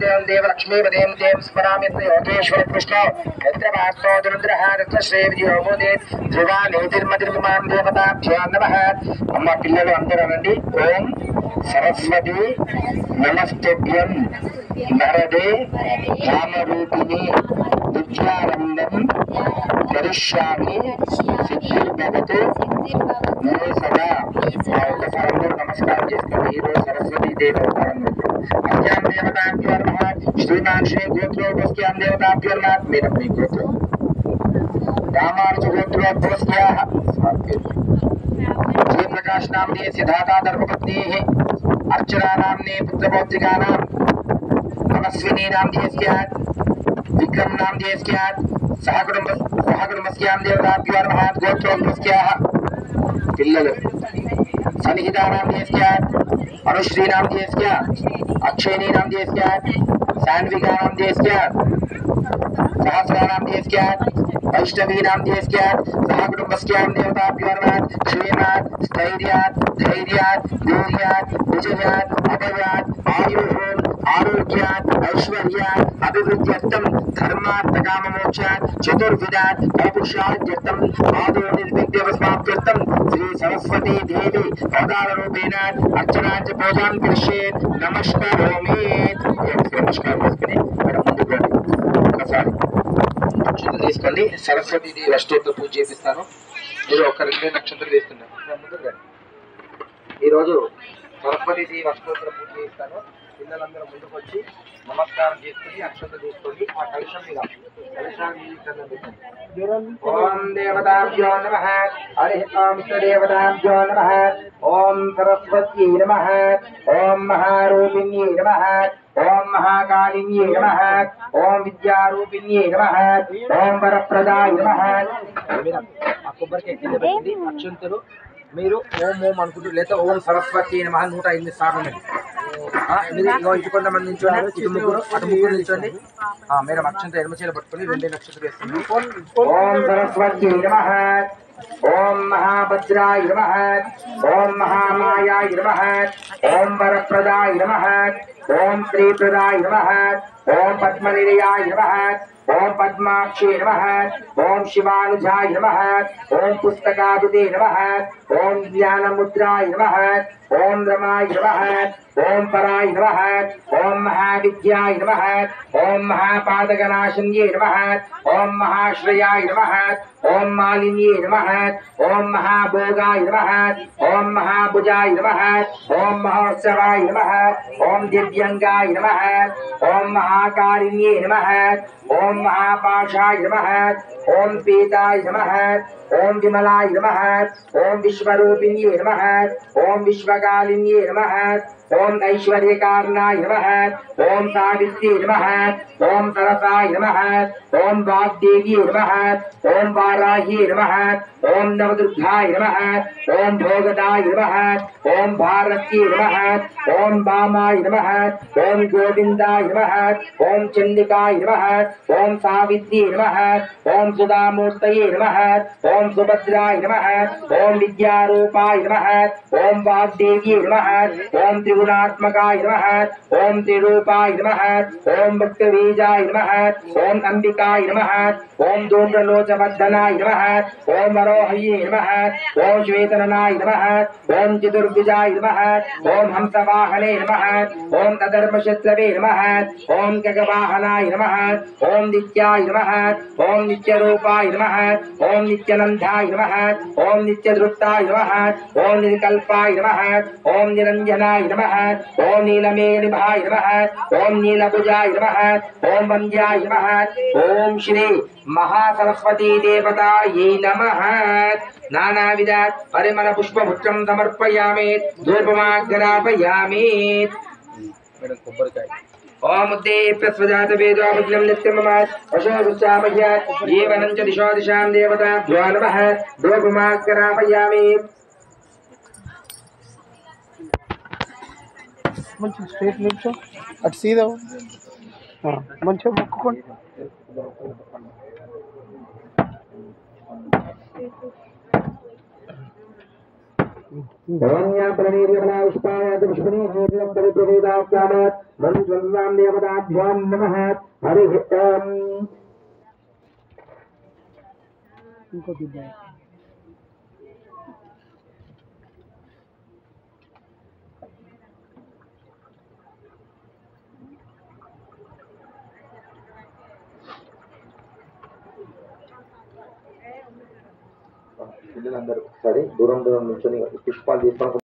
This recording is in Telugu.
देव देव लक्ष्मी देव देव स्मरामि योगेश्वर कृष्ण यत्र वासो दुरुद्रः रत्र श्रेय होमोदे ध्रुवा नेतिर्मतिर्मां देवताभ्यो नमः अम्मा पिल्लలు అందరూ అనండి ఓం सरस्वती नमस्तुभ्यं वरदे कामरूपिणी विद्यारम्भं करिष्यामि सिद्धिर्भवतु मे सदा ఒకసారి అందరూ నమస్కారం చేసుకోండి. ఈ రోజు సరస్వతీ దేవి అవతారం అజ్ఞాన దేవతాభ్యో నమః श्रीमान श्री गोत्रोपस्यां देवताभ्यो नमः मेरा अपने गोत्र रामानुज गोत्रोपस्याः जय प्रकाश नामने सिद्धाता धर्मपत्नीः अर्चना नामने पुत्रपौत्रिकानां तमस्विनी नामधेयस्यात् विक्रम नामधेयस्यात् सहकुटुम्बस्यां देवताभ्यो नमः गोत्रोपस्याः पिल्ललु सनिहिता नामधेयस्यात् अनुश्री नामधेयस्यात् अक्षयिनी नामधेयस्यात् सान्विका नामधेयस्यात् सहस्रा नामधेयस्यात् वैष्णवी नामधेयस्यात् सहकुटुम्बस्यां देवताभ्यो नमः क्षेमात् स्थैर्यात् धैर्यात् वीर्यात् विजयात् अभयात् आयुः आरोग्यात् ऐश्वर्यात् अभिवृद्ध्यर्थं धर्मात् काममोक्षात् चतुर्विधात् फलपुरुषार्थं आदौ निर्विघ्नवस्माप्त्यर्थं श्री सरस्वती देवी अवताररूपेण अर्चना च पूजां करिष्ये नमस्कारोमि नमस्कार ఒకసారి నక్షత్రం తీసుకోండి సరస్వతి దేవి అష్టోత్తర పూజ చేపిస్తాను. మీరు ఒక 2 నక్షత్రాలు వేస్తున్నారు. ఈరోజు సరస్వతి దేవి అష్టోత్తర పూజ చేస్తాను. పిల్లలందరూ ముందుకు వచ్చి నమస్కారం చేసుకుని అక్షంతలు తీసుకోండి. ఆ కలశం మీద ఓం దేవతాభ్యో నమః హరి ఓం దేవతాభ్యో నమః ఓం సరస్వత్యై నమః ఓం మహారూపిణ్యై నమః ఓం మహాకాళిన్యై నమః ఓం విద్యారూపిణ్యై నమః ఓం వరప్రదాయ నమః. ఆ కొబ్బరికాయ కింద పెట్టండి. అక్షంతలు మీరు ఓం ఓం అనుకుంటూ లేదా ఓం సరస్వతి నమః 108 సార్లు మీరు ఇటు కొంతమంది నిల్చోండి. ఇటు ముగ్గురు అటు ముగ్గురు నిల్చోండి. మీరు అక్షంత ఎడమ చేతులు పట్టుకొని 2 నక్షత్రాలు వేస్తుంది. ఓం సరస్వతి నమః ఓం మహాభద్రాయ నమః ఓం మహామాయాయ నమః ఓం వరప్రదాయ నమః ఓం శ్రీప్రదాయ నమః ఓం పద్మనిలయాయ నమః ఓం పద్మాక్షే నమః ఓం శివానుజాయ నమః ఓం పుస్తకాభిదే నమః ఓం జ్ఞానముద్రాయ నమః ఓం రమాయ నమః ఓం పరాయ నమః ఓం మహావిద్యాయ నమః ఓం మహాపాదకనాశన్యే నమః ఓం మహాశ్రయాయ నమః ఓం మాలిన్యే నమః ఓం మహాభోగాయ నమః ఓం మహాభుజాయ నమః ఓం మహోత్సవాయ నమః ఓం దివ్యంగాయ నమః ఓం మహాకారిణ్యే నమః ఓం మహాపాశాయ నమః ఓం పీతాయ నమః ఓం విమలాయ నమః ఓం విశ్వరూపిణ్యే నమః ఓం విశ్వకాలిన్యే నమః ఓం ఐశ్వర్యకారణాయ నమః ఓం సావిత్ర్యై నమః ఓం సరసాయ నమః ఓం వాగ్దేవ్యై నమః ఓం వారాహ్యై నమః ఓం నవదుర్గాయ నమః ఓం భోగదాయ నమః ఓం భారత్యై నమః ఓం వామాయ నమః ఓం గోవిందాయ నమః ఓం చండికాయ నమః ఓం సావిత్ర్యై నమః ఓం సుధామూర్తయే నమః ఓం సుభద్రాయ నమః ఓం విద్యారూపాయ నమః ఓం వాగ్దేవ్యై నమః ఓం త్రిగుణాత్మకాయ నమః ఓం త్రిరూపాయ నమః ఓం భక్తబీజాయ నమః ఓం అంబికాయ నమః ఓం ధూమ్రలోచవర్ధనాయ నమః ఓం వరోహయే నమః ఓం శ్వేతననాయ నమః ఓం చతుర్భుజాయ నమః ఓం హంసవాహనే నమః ఓం తదర్మశత్రవే నమః ఓం గగవాహనాయ నమః ఓం నిత్యాయ నమః ఓం నిత్యరూపాయ నమః ఓం నిత్యనందాయ నమః ఓం నిత్యదృప్తాయ నమః ఓం నిర్కల్పాయ నమః ఓం నిరంజనాయ నమః ఓం నీలమేఘనిభాయ నమః ఓం నీలభుజాయ నమః ఓం వంద్యాయ నమః ఓం శ్రీ మహాసరస్వతీ దేవతాయై నమః. నానావిధ పరిమళ పుష్పముత్రం సమర్పయామి ధూపమాగ్రాపయామి. కొబ్బరికాయ ఓం ఉద్దేప్య స్వజాత వేదోముద్రం నిత్యమమ పశోరుచామయ్య జీవనం చ దిశో దిశాం దేవతాభ్యో నమః ధూపమాగ్రాపయామి. మంచి స్ట్రేట్ నిల్చో అటు సీదా మంచిగా మొక్కుకోండి. ఓన్యా ప్రణీర్యమలా పుష్పాయ పుష్పణీ నీర్యం పరిప్రవేదాఖ్యానాత్ మనుజన్వాం దేవతాభ్యాం నమః హరి ఓం. ఇంకో దిద్దా పిల్లలందరూ సరే దూరం దూరం నుంచి పుష్పాలు తీసుకొని